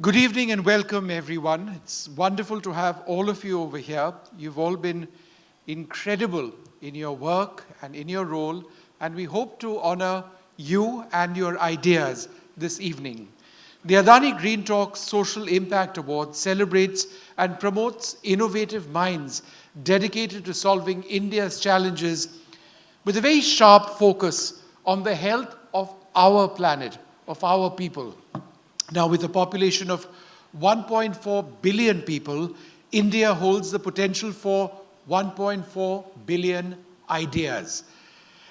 Good evening and welcome, everyone. It's wonderful to have all of you over here. You've all been incredible in your work and in your role, and we hope to honor you and your ideas this evening. The Adani Green Talk Social Impact Award celebrates and promotes innovative minds dedicated to solving India's challenges with a very sharp focus on the health of our planet, of our people. Now, with a population of 1.4 billion people, India holds the potential for 1.4 billion ideas.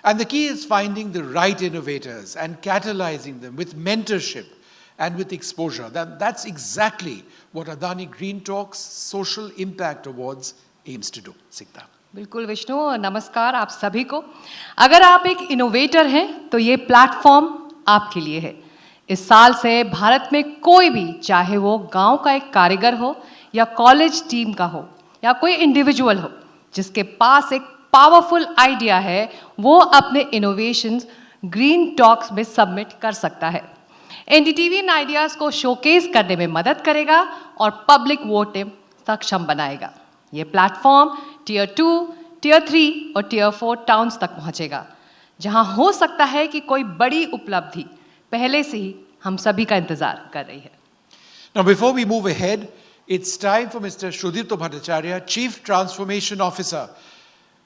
And the key is finding the right innovators and catalyzing them with mentorship and with exposure. That's exactly what Adani Green Talks Social Impact Awards aims to do. Sikta. बिल्कुल विष्णु, नमस्कार आप सभी को। अगर आप एक innovator हैं तो ये प्लेटफॉर्म आपके लिए है। इस साल से भारत में कोई भी, चाहे वो गांव का एक कारीगर हो या कॉलेज टीम का हो या कोई इंडिविजुअल हो, जिसके पास एक पावरफुल आइडिया है, वो अपने इनोवेशंस ग्रीन टॉक्स में सबमिट कर सकता है। एनडीटीवी इन आइडियाज़ को शोकेस करने में मदद करेगा और पब्लिक वोटिंग सक्षम बनाएगा। ये प्लेटफॉर्म टियर 2, टियर 3 और टियर 4 टाउन्स तक पहुंचेगा, जहां हो सकता है कि कोई बड़ी उपलब्धि पहले से ही हम सभी का इंतजार कर रही है। Now, before we move ahead, it's time for Mr. Sudipto Bhattacharya, Chief Transformation Officer,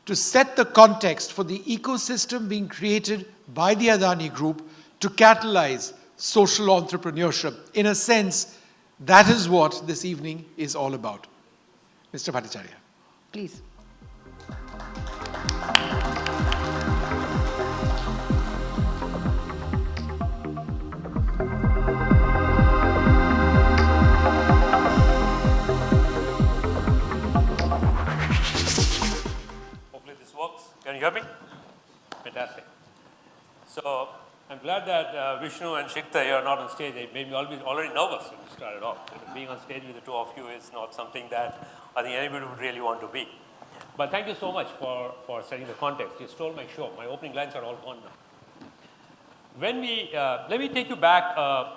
to set the context for the ecosystem being created by the Adani Group to catalyze social entrepreneurship. In a sense, that is what this evening is all about. Mr. Bhattacharya. Please. Hopefully this works. Can you hear me? Fantastic. So I'm glad that Vishnu and Shikta here are not on stage. They made me already nervous when we started off. Being on stage with the two of you is not something that I think anybody would really want to be. But thank you so much for setting the context. You stole my show. My opening lines are all gone now. Let me take you back a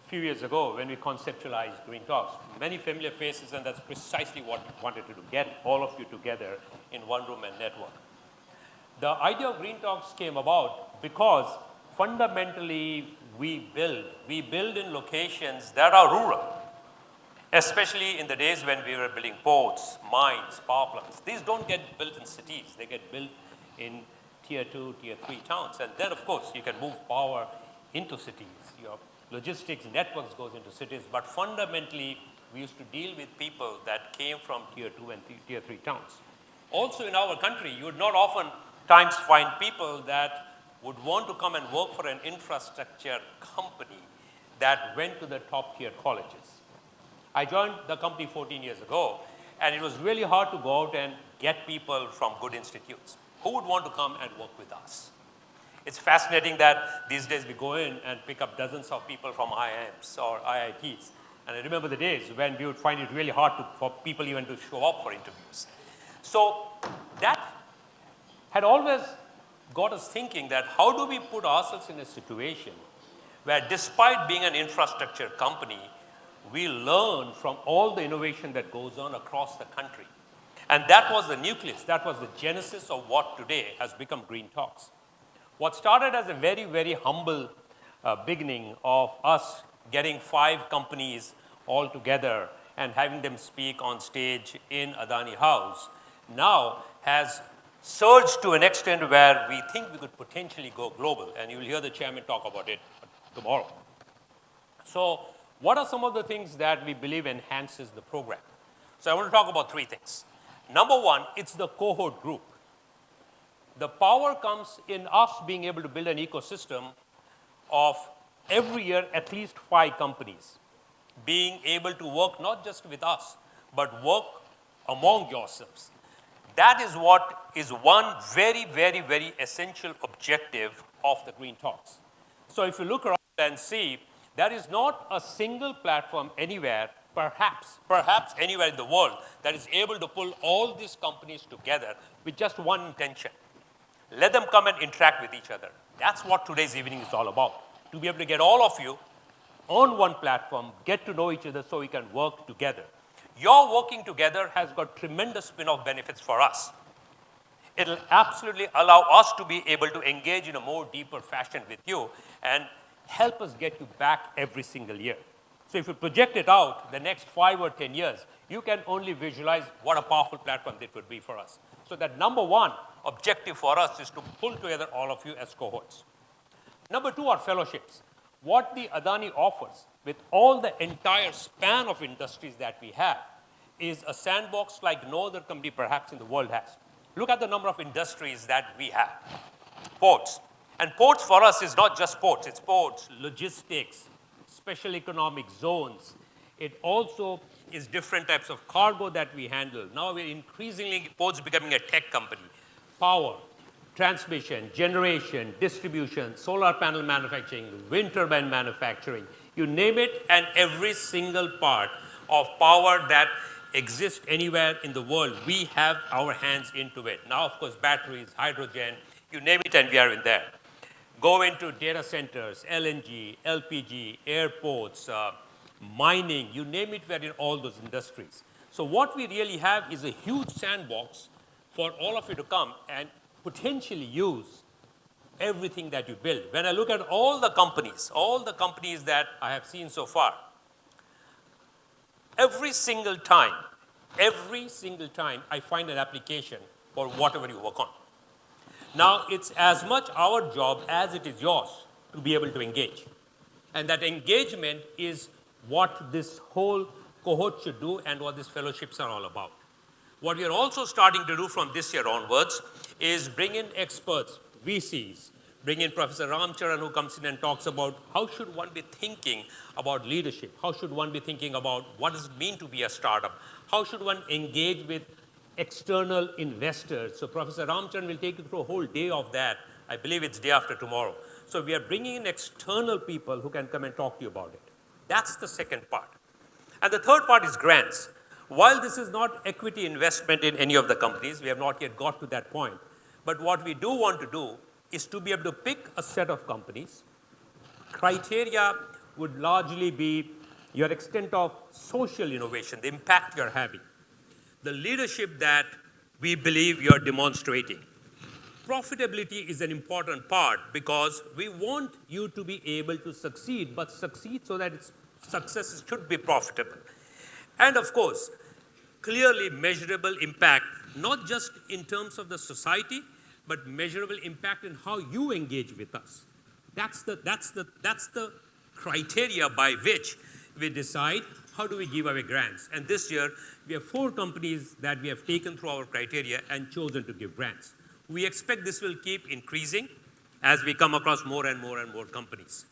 few years ago when we conceptualized Green Talks. Many familiar faces, and that's precisely what we wanted to do, get all of you together in one room and network. The idea of Green Talks came about because fundamentally we build in locations that are rural, especially in the days when we were building ports, mines, power plants. These don't get built in cities. They get built in tier 2, tier 3 towns. And then, of course, you can move power into cities. Your logistics networks goes into cities. But fundamentally, we used to deal with people that came from tier 2 and tier 3 towns. Also in our country, you would not often times find people that would want to come and work for an infrastructure company that went to the top tier colleges. I joined the company 14 years ago, and it was really hard to go out and get people from good institutes. Who would want to come and work with us? It's fascinating that these days we go in and pick up dozens of people from IIMs or IITs. And I remember the days when we would find it really hard for people even to show up for interviews. So that had always got us thinking that how do we put ourselves in a situation where, despite being an infrastructure company, we learn from all the innovation that goes on across the country. And that was the nucleus, that was the genesis of what today has become Green Talks. What started as a very, very humble beginning of us getting 5 companies all together and having them speak on stage in Adani House now has surged to an extent where we think we could potentially go global. And you will hear the chairman talk about it tomorrow. So what are some of the things that we believe enhances the program? So I want to talk about 3 things. Number 1, it's the cohort group. The power comes in us being able to build an ecosystem of every year at least 5 companies being able to work not just with us, but work among yourselves. That is what is one very, very, very essential objective of the Green Talks. So if you look around and see, there is not a single platform anywhere, perhaps anywhere in the world, that is able to pull all these companies together with just one intention. Let them come and interact with each other. That's what today's evening is all about. To be able to get all of you on one platform, get to know each other so we can work together. Your working together has got tremendous spin-off benefits for us. It'll absolutely allow us to be able to engage in a more deeper fashion with you and help us get you back every single year. So if you project it out the next 5 or 10 years, you can only visualize what a powerful platform it would be for us. So that number one objective for us is to pull together all of you as cohorts. Number two are fellowships. What the Adani offers with all the entire span of industries that we have is a sandbox like no other company perhaps in the world has. Look at the number of industries that we have. Ports. And ports for us is not just ports, it's ports, logistics, special economic zones. It also is different types of cargo that we handle. Now we're increasingly, ports becoming a tech company. Power, transmission, generation, distribution, solar panel manufacturing, wind turbine manufacturing, you name it, and every single part of power that exists anywhere in the world, we have our hands into it. Now, of course, batteries, hydrogen, you name it, and we are in there. Go into data centers, LNG, LPG, airports, mining, you name it, we're in all those industries. So what we really have is a huge sandbox for all of you to come and potentially use everything that you build. When I look at all the companies that I have seen so far, every single time, I find an application for whatever you work on. Now, it's as much our job as it is yours to be able to engage. And that engagement is what this whole cohort should do and what these fellowships are all about. What we are also starting to do from this year onwards is bring in experts, VCs, bring in Professor Ramcharan, who comes in and talks about how should one be thinking about leadership? How should one be thinking about what does it mean to be a startup? How should one engage with external investors? So Professor Ramcharan will take you through a whole day of that. I believe it's day after tomorrow. So we are bringing in external people who can come and talk to you about it. That's the second part. And the third part is grants. While this is not equity investment in any of the companies, we have not yet got to that point. But what we do want to do is to be able to pick a set of companies. Criteria would largely be your extent of social innovation, the impact you're having, the leadership that we believe you're demonstrating. Profitability is an important part because we want you to be able to succeed, but succeed so that its success should be profitable. And of course, clearly measurable impact, not just in terms of the society, but measurable impact in how you engage with us. That's the criteria by which we decide how do we give away grants. And this year, we have 4 companies that we have taken through our criteria and chosen to give grants. We expect this will keep increasing as we come across more and more and more companies.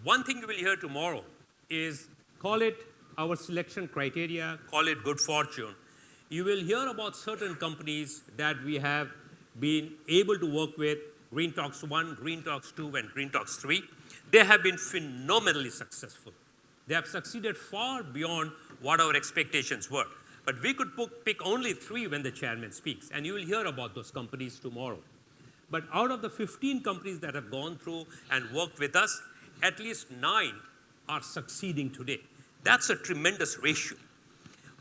One thing you will hear tomorrow is, call it our selection criteria, call it good fortune. You will hear about certain companies that we have been able to work with, Green Talks 1, Green Talks 2, and Green Talks 3. They have been phenomenally successful. They have succeeded far beyond what our expectations were. But we could pick only 3 when the chairman speaks, and you will hear about those companies tomorrow. But out of the 15 companies that have gone through and worked with us, at least 9 are succeeding today. That's a tremendous ratio.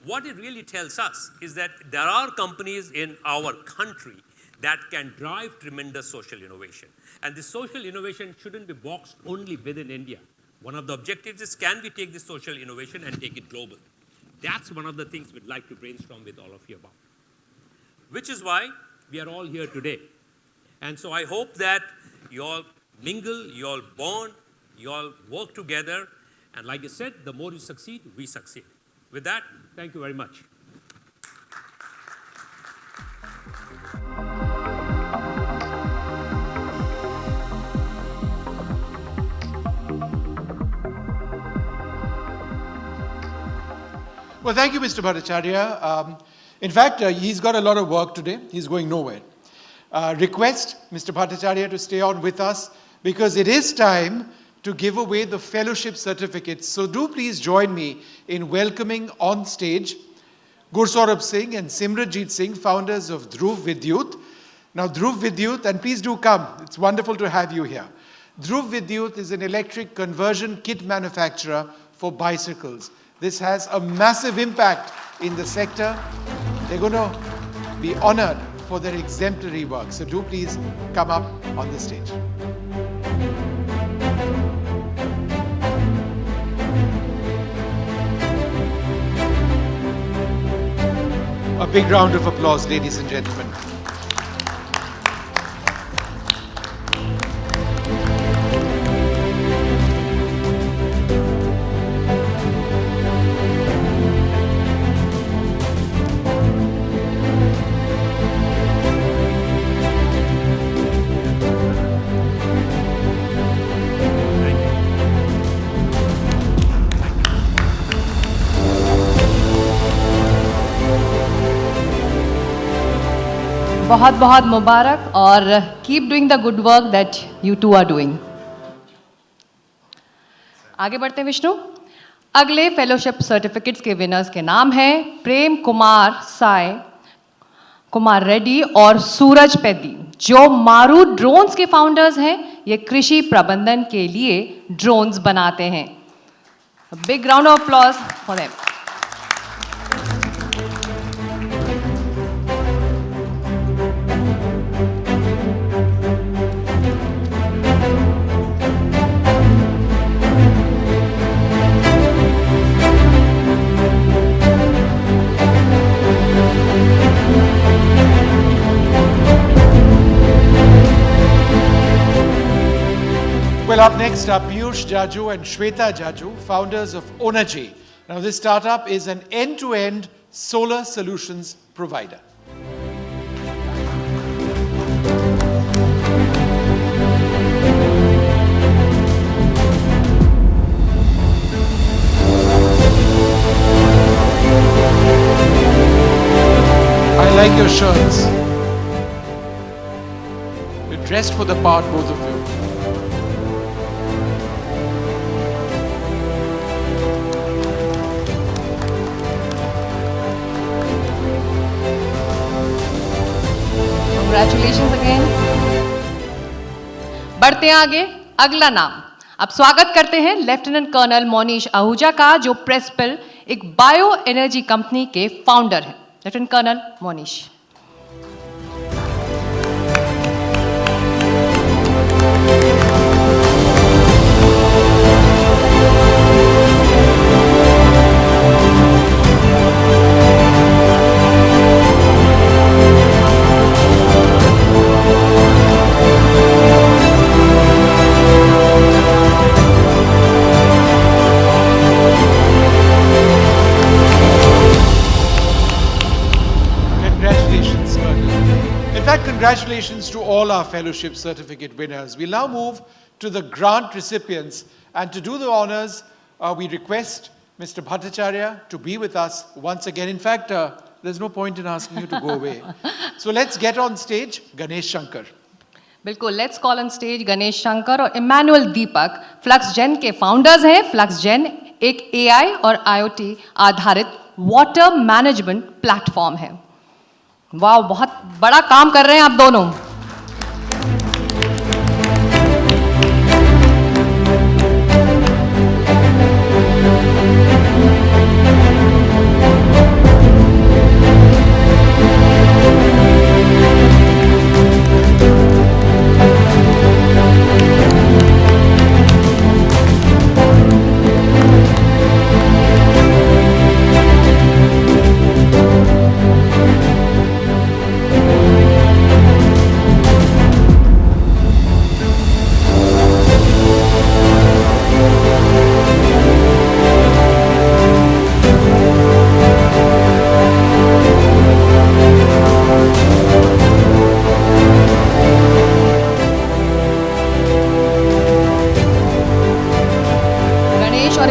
What it really tells us is that there are companies in our country that can drive tremendous social innovation. And this social innovation shouldn't be boxed only within India. One of the objectives is, can we take this social innovation and take it global? That's one of the things we'd like to brainstorm with all of you about. Which is why we are all here today. And so I hope that you all mingle, you all bond, you all work together. And like I said, the more you succeed, we succeed. With that, thank you very much. Well, thank you, Mr. Bhattacharya. In fact, he's got a lot of work today. He's going nowhere. Request Mr. Bhattacharya to stay on with us because it is time to give away the fellowship certificates. So do please join me in welcoming on stage Gursaurabh Singh and Simranjeet Singh, founders of Dhruv Vidyut. Now, Dhruv Vidyut, and please do come. It's wonderful to have you here. Dhruv Vidyut is an electric conversion kit manufacturer for bicycles. This has a massive impact in the sector. They're going to be honored for their exemplary work. So do please come up on the stage. A big round of applause, ladies and gentlemen. बहुत बहुत मुबारक और keep doing the good work that you two are doing. आगे बढ़ते हैं विष्णु। अगले fellowship certificates के winners के नाम हैं प्रेम कुमार साय, कुमार रेड्डी और सूरज पेद्दी, जो मारू ड्रोन्स के फाउंडर्स हैं। ये कृषि प्रबंधन के लिए ड्रोन्स बनाते हैं। Big round of applause for them. Well, up next are Piyush Jaju and Shweta Jaju, founders of Onergy. Now, this startup is an end-to-end solar solutions provider. I like your shirts. You're dressed for the part, both of you. Congratulations again. बढ़ते हैं आगे। अगला नाम अब स्वागत करते हैं lieutenant colonel Monish Ahuja का, जो प्रेसपिल एक बायो एनर्जी कंपनी के फाउंडर हैं। Lieutenant colonel Monish. Congratulations to all our fellowship certificate winners. We'll now move to the grant recipients, and to do the honors, we request Mr. Bhattacharya to be with us once again. In fact, there's no point in asking you to go away. So let's get on stage Ganesh Shankar. बिल्कुल, let's call on stage Ganesh Shankar और Emmanuel दीपक, Fluxgen के founders हैं। Fluxgen एक AI और IoT आधारित water management platform है। वाह, बहुत बड़ा काम कर रहे हैं आप दोनों।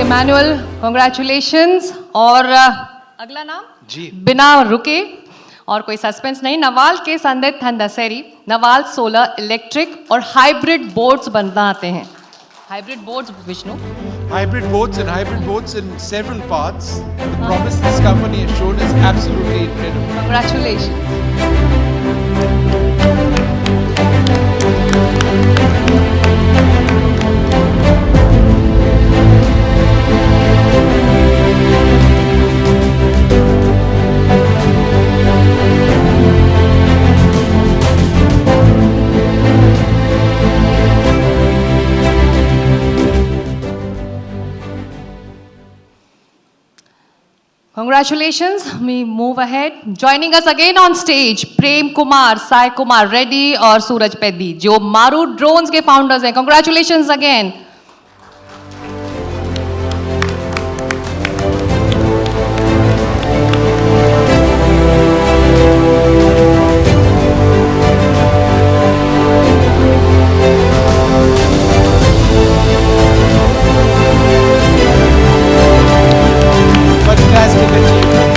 Emmanuel, congratulations. और अगला नाम जी, बिना रुके और कोई सस्पेंस नहीं, नवाल के संदित धनदसेरी। नवाल सोलर, इलेक्ट्रिक और हाइब्रिड बोट्स बनाते हैं। Hybrid boats Vishnu? Hybrid boats and hybrid boats in several parts. The promise this company has shown is absolutely incredible. Congratulations. Congratulations. We move ahead. Joining us again on stage, Prem Kumar, Sai Kumar Reddy और सूरज पेद्दी जो मारू drones के founders हैं. Congratulations again. Fantastic achievement.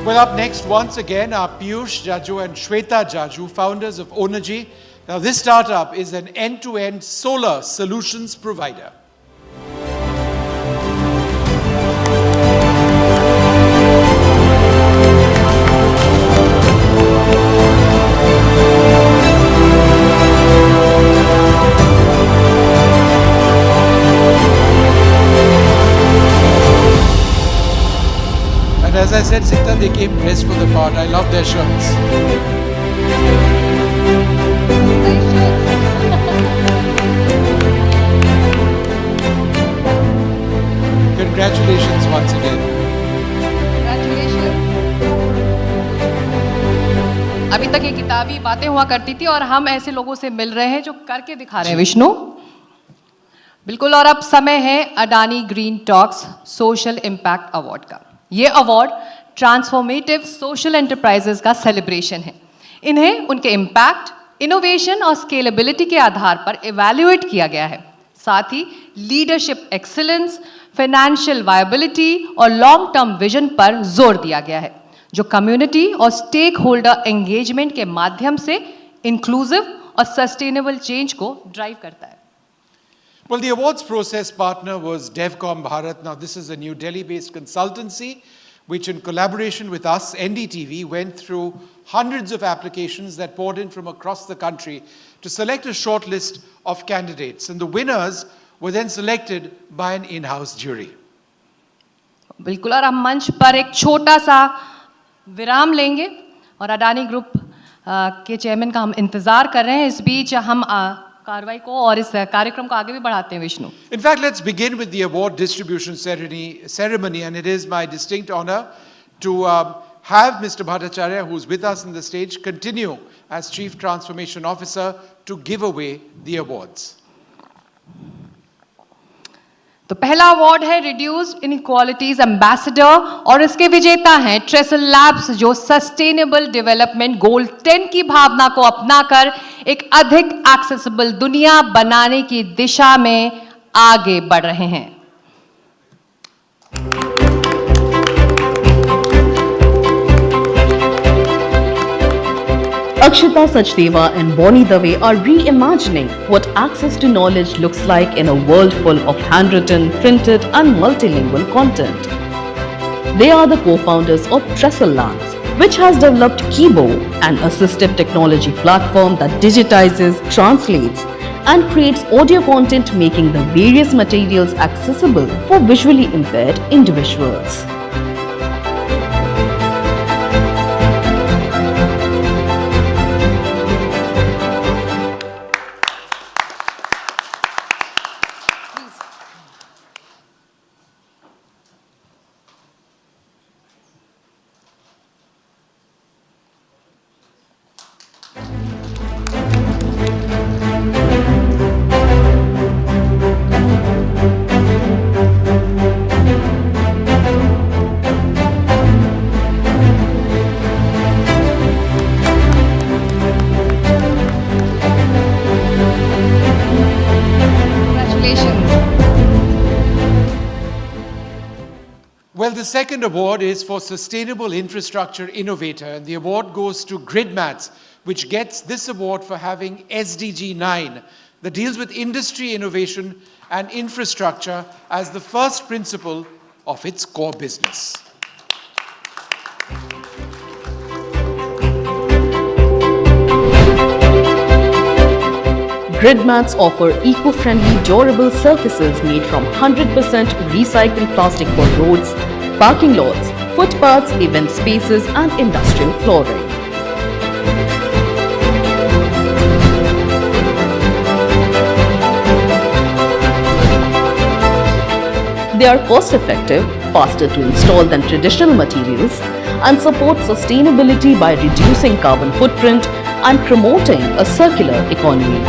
Well, up next, once again, are Piyush Jaju and Shweta Jaju, founders of Onergy. Now, this startup is an end-to-end solar solutions provider. And as I said, Sikta, they came dressed for the part. I love their shirts. Congratulations once again. अभी तक ये किताबी बातें हुआ करती थी और हम ऐसे लोगों से मिल रहे हैं जो करके दिखा रहे हैं विष्णु. बिल्कुल. और अब समय है Adani green talks social impact award का. ये अवार्ड ट्रांसफॉर्मेटिव सोशल एंटरप्राइजेस का सेलिब्रेशन है. इन्हें उनके इम्पैक्ट, इनोवेशन और स्केलेबिलिटी के आधार पर इवैल्यूएट किया गया है. साथ ही लीडरशिप एक्सीलेंस, फाइनेंशियल वायबिलिटी और लॉन्ग टर्म विजन पर जोर दिया गया है जो कम्युनिटी और स्टेक होल्डर एंगेजमेंट के माध्यम से इंक्लूसिव और सस्टेनेबल चेंज को ड्राइव करता है. Well, the awards process partner was DevCom Bharat. Now, this is a New Delhi-based consultancy which, in collaboration with us, NDTV, went through hundreds of applications that poured in from across the country to select a short list of candidates. And the winners were then selected by an in-house jury. बिल्कुल. और हम मंच पर एक छोटा सा विराम लेंगे और अडानी ग्रुप के चेयरमैन का हम इंतजार कर रहे हैं. इस बीच हम कार्रवाई को और इस कार्यक्रम को आगे भी बढ़ाते हैं Vishnu. In fact, let's begin with the award distribution ceremony, and it is my distinct honor to have Mr. Bhattacharya, who's with us on the stage, continue as Chief Transformation Officer to give away the awards. तो पहला award है reduced inequalities ambassador और इसके विजेता हैं ट्रेसल labs जो sustainable development goal 10 की भावना को अपनाकर एक अधिक एक्सेसिबल दुनिया बनाने की दिशा में आगे बढ़ रहे हैं. Akshita Sachdeva and Bonnie Dave are reimagining what access to knowledge looks like in a world full of handwritten, printed and multilingual content. They are the co-founders of Trestle Labs, which has developed Kibo, an assistive technology platform that digitizes, translates and creates audio content, making the various materials accessible for visually impaired individuals. Well, the second award is for Sustainable Infrastructure Innovator, and the award goes to GridMats, which gets this award for having SDG 9, that deals with industry innovation and infrastructure as the first principle of its core business. GridMats offer eco-friendly, durable surfaces made from 100% recycled plastic for roads, parking lots, footpaths, event spaces and industrial flooring. They are cost effective, faster to install than traditional materials, and support sustainability by reducing carbon footprint and promoting a circular economy.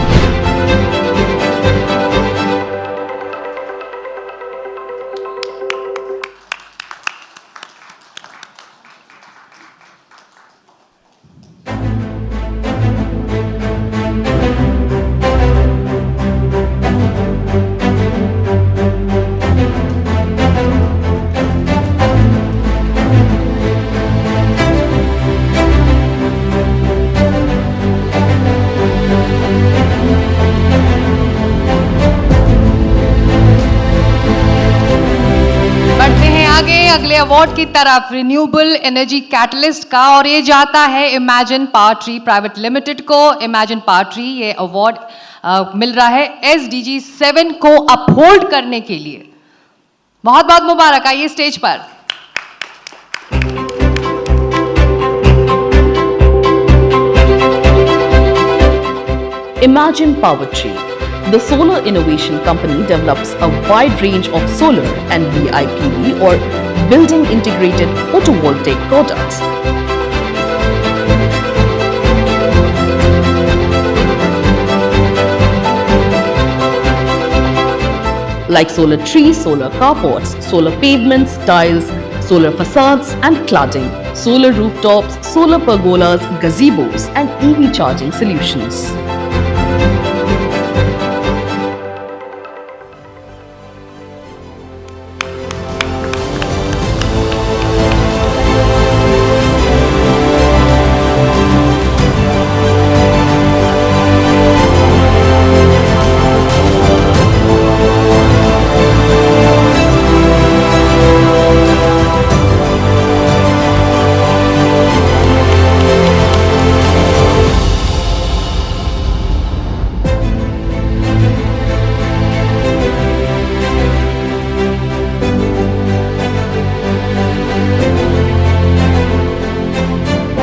बढ़ते हैं आगे अगले award की तरफ, renewable energy catalyst का, और ये जाता है imagine power tree private limited को। इमेजिन पावर ट्री ये अवार्ड मिल रहा है SDG 7 को अपहोल्ड करने के लिए। बहुत बहुत मुबारक, आइए स्टेज पर। Imagine Power Tree. The solar innovation company develops a wide range of solar and BIPV or building integrated photovoltaic products. Like solar trees, solar carports, solar pavements, tiles, solar facades and cladding, solar rooftops, solar pergolas, gazebos and EV charging solutions.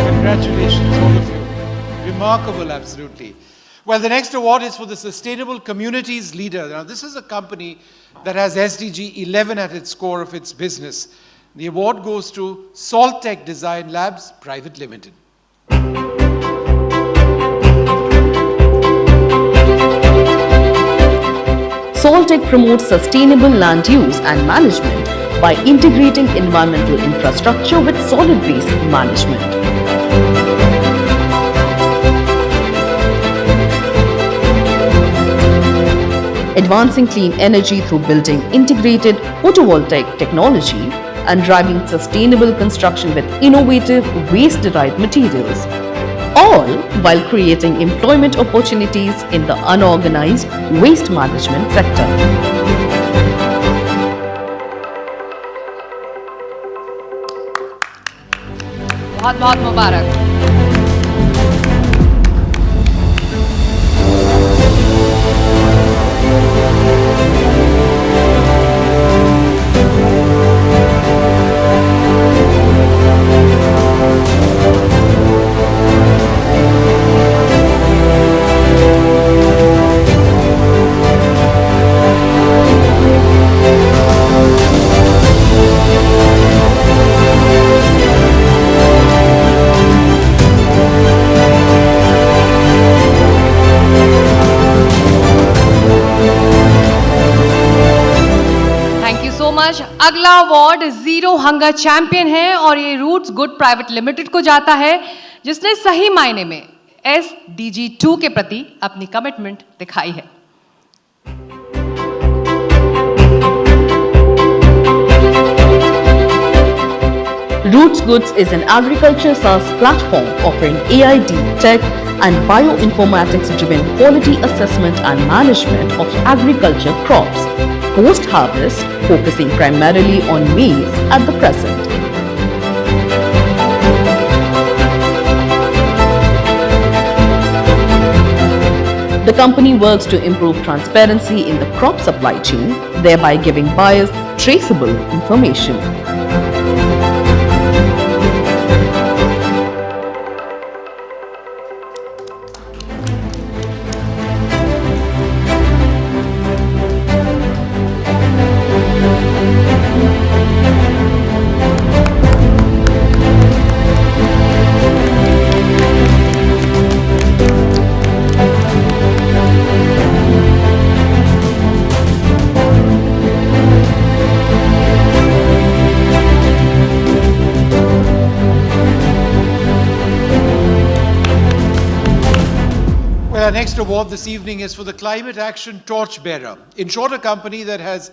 Congratulations, all of you. Remarkable, absolutely. Well, the next award is for the Sustainable Communities Leader. Now, this is a company that has SDG 11 at its core of its business. The award goes to Salttech Design Labs Private Limited. Salttech promotes sustainable land use and management by integrating environmental infrastructure with solid waste management. Advancing clean energy through building integrated photovoltaic technology and driving sustainable construction with innovative waste-derived materials, all while creating employment opportunities in the unorganized waste management sector. बहुत बहुत मुबारक। अगला award zero hunger champion है और ये roots good private limited को जाता है, जिसने सही मायने में SDG 2 के प्रति अपनी कमिटमेंट दिखाई है। Roots Goods is an agriculture SaaS platform offering AID, tech and bioinformatics-driven quality assessment and management of agriculture crops, post-harvest focusing primarily on maize at the present. The company works to improve transparency in the crop supply chain, thereby giving buyers traceable information. Our next award this evening is for the Climate Action Torchbearer. In short, a company that has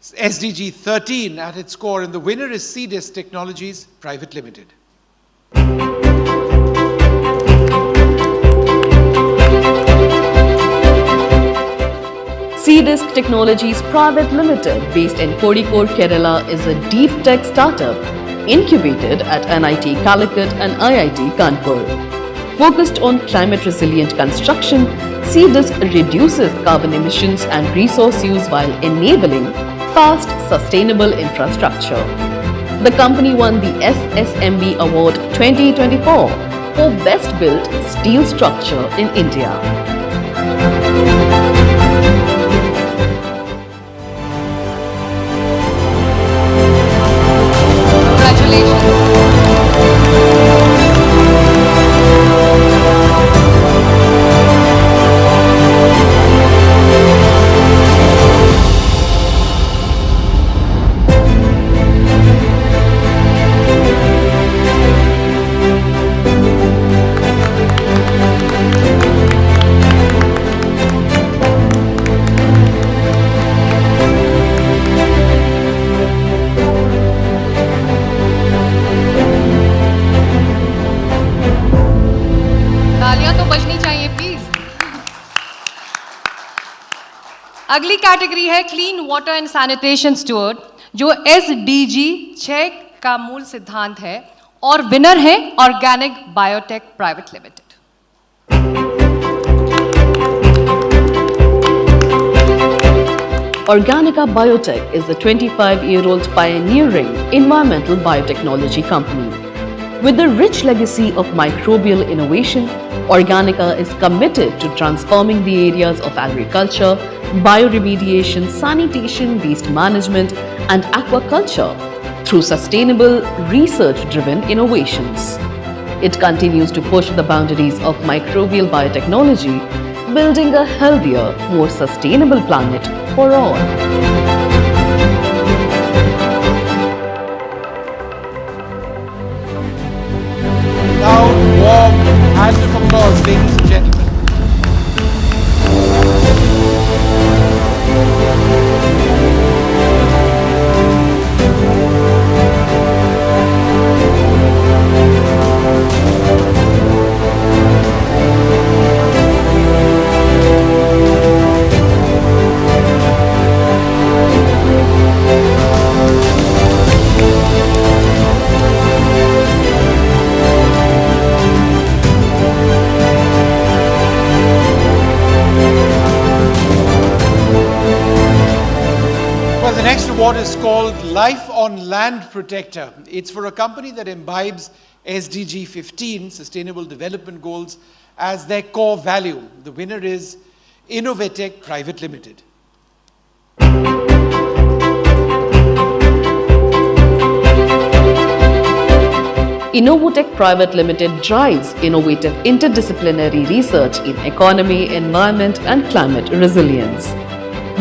SDG 13 at its core, and the winner is CDIS Technologies Private Limited. CDISC Technologies Private Limited, based in Kozhikode, Kerala, is a deep tech startup incubated at NIT Calicut and IIT Kanpur. Focused on climate resilient construction, CDISC reduces carbon emissions and resource use while enabling fast, sustainable infrastructure. The company won the SSMB Award 2024 for Best Built Steel Structure in India. Congratulations. तालियां तो बजनी चाहिए please. अगली category है clean water and sanitation steward, जो SDG 6 का मूल सिद्धांत है, और विनर है organic biotech private limited. Organica Biotech is a 25-year-old pioneering environmental biotechnology company. With a rich legacy of microbial innovation, Organica is committed to transforming the areas of agriculture, bioremediation, sanitation, waste management, and aquaculture through sustainable, research-driven innovations. It continues to push the boundaries of microbial biotechnology, building a healthier, more sustainable planet for all. Loud, warm hand of applause, ladies and gentlemen. Well, the next award is called Life on Land Protector. It's for a company that imbibes SDG 15, Sustainable Development Goals, as their core value. The winner is Innovatech Private Limited. Innovatech Private Limited drives innovative interdisciplinary research in economy, environment, and climate resilience.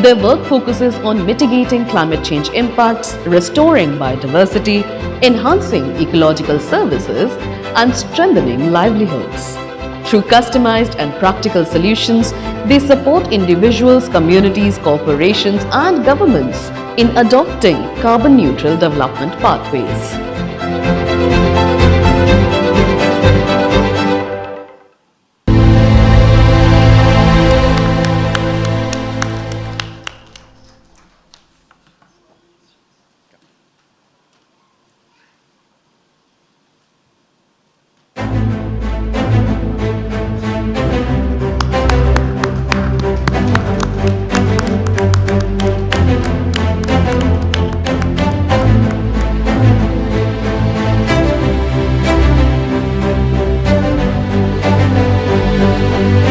Their work focuses on mitigating climate change impacts, restoring biodiversity, enhancing ecological services, and strengthening livelihoods. Through customized and practical solutions, they support individuals, communities, corporations, and governments in adopting carbon-neutral development pathways.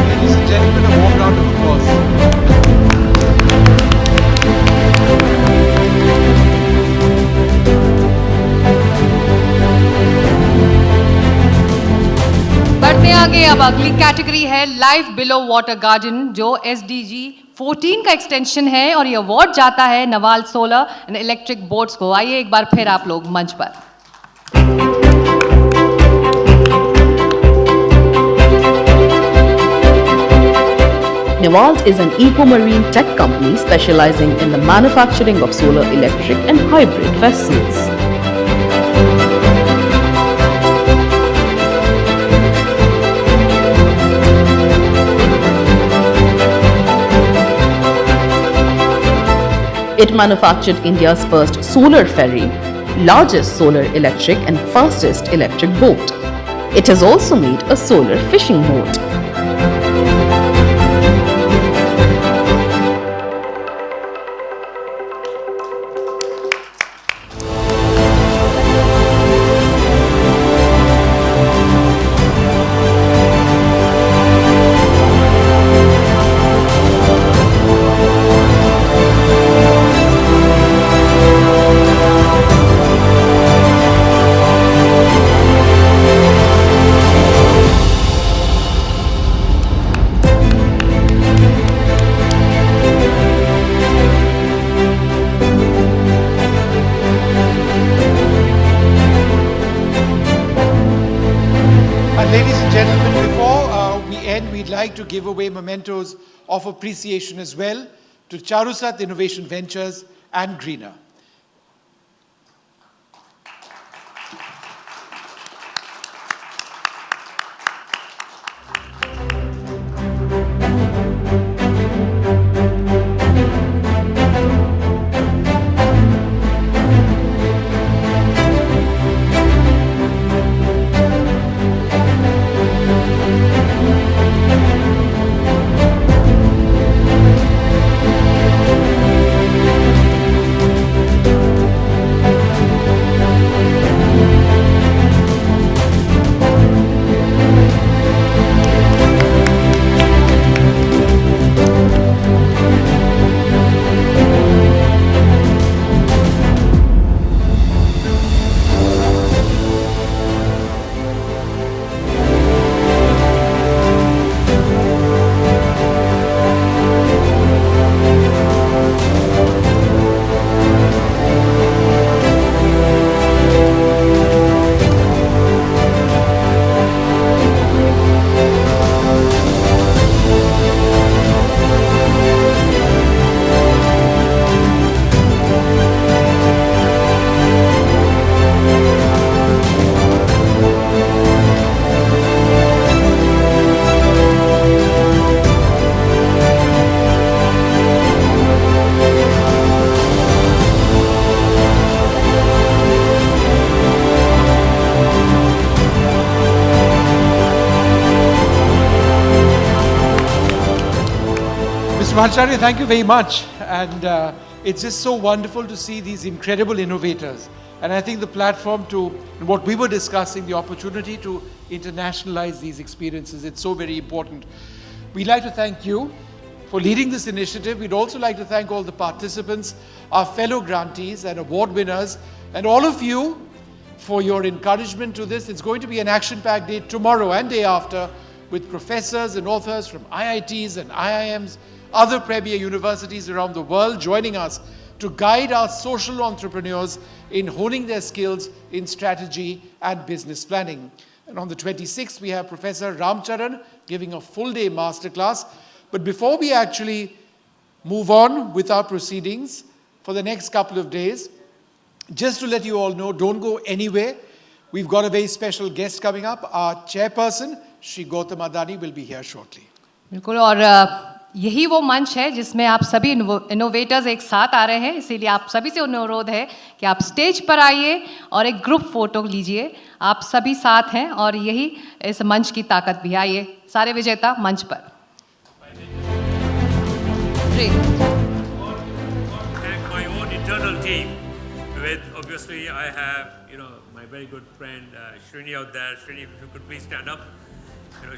Ladies and gentlemen, a warm round of applause. बढ़ते आगे, अब अगली category है life below water garden, जो SDG 14 का extension है, और ये अवार्ड जाता है Nawal solar and electric boards को। आइए एक बार फिर आप लोग मंच पर। Hnewalt is an eco-marine tech company specializing in the manufacturing of solar electric and hybrid vessels. It manufactured India's first solar ferry, largest solar electric and fastest electric boat. It has also made a solar fishing boat. And ladies and gentlemen, before we end, we'd like to give away mementos of appreciation as well to Charusat Innovation Ventures and Greener. Mr. Bhattacharya, thank you very much. And it's just so wonderful to see these incredible innovators. And I think the platform to what we were discussing, the opportunity to internationalize these experiences, it's so very important. We'd like to thank you for leading this initiative. We'd also like to thank all the participants, our fellow grantees and award winners, and all of you for your encouragement to this. It's going to be an action-packed day tomorrow and day after with professors and authors from IITs and IIMs, other premier universities around the world joining us to guide our social entrepreneurs in honing their skills in strategy and business planning. And on the 26th, we have Professor Ramcharan giving a full-day masterclass. But before we actually move on with our proceedings for the next couple of days, just to let you all know, don't go anywhere. We've got a very special guest coming up. Our chairperson, Shri Gautam Adani, will be here shortly. बिल्कुल और यही वो मंच है जिसमें आप सभी innovators एक साथ आ रहे हैं, इसीलिए आप सभी से अनुरोध है कि आप स्टेज पर आइए और एक ग्रुप फोटो लीजिए. आप सभी साथ हैं और यही इस मंच की ताकत भी. आइए सारे विजेता मंच पर. Thank my own internal team. With obviously I have my very good friend Srini out there. Srini, if you could please stand up.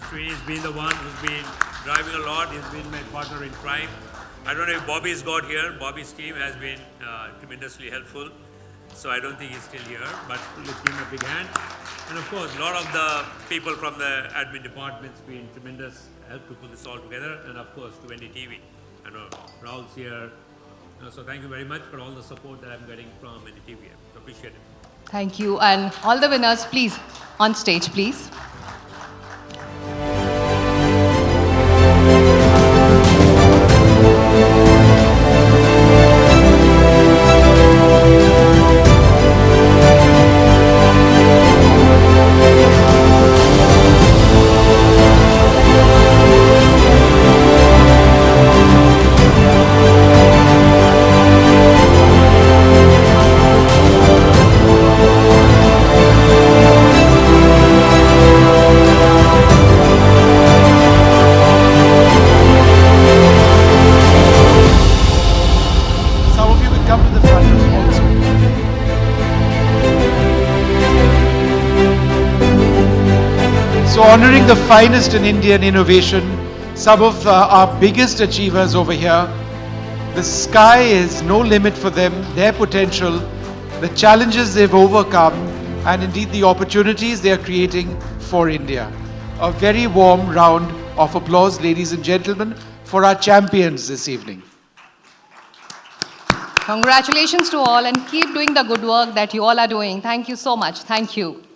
Srini has been the one who's been driving a lot. He's been my partner in crime. I don't know if Bobby's got here. Bobby's team has been tremendously helpful. So I don't think he's still here, but let's give him a big hand. And of course, a lot of the people from the admin department's been tremendous help to put this all together. And of course, to NDTV. I know Rahul's here. So thank you very much for all the support that I'm getting from NDTV. I appreciate it. Thank you. And all the winners, please, on stage, please. honoring the finest in Indian innovation, some of our biggest achievers over here. The sky is no limit for them, their potential, the challenges they've overcome, and indeed the opportunities they are creating for India. A very warm round of applause, ladies and gentlemen, for our champions this evening. Congratulations to all and keep doing the good work that you all are doing. Thank you so much. Thank you.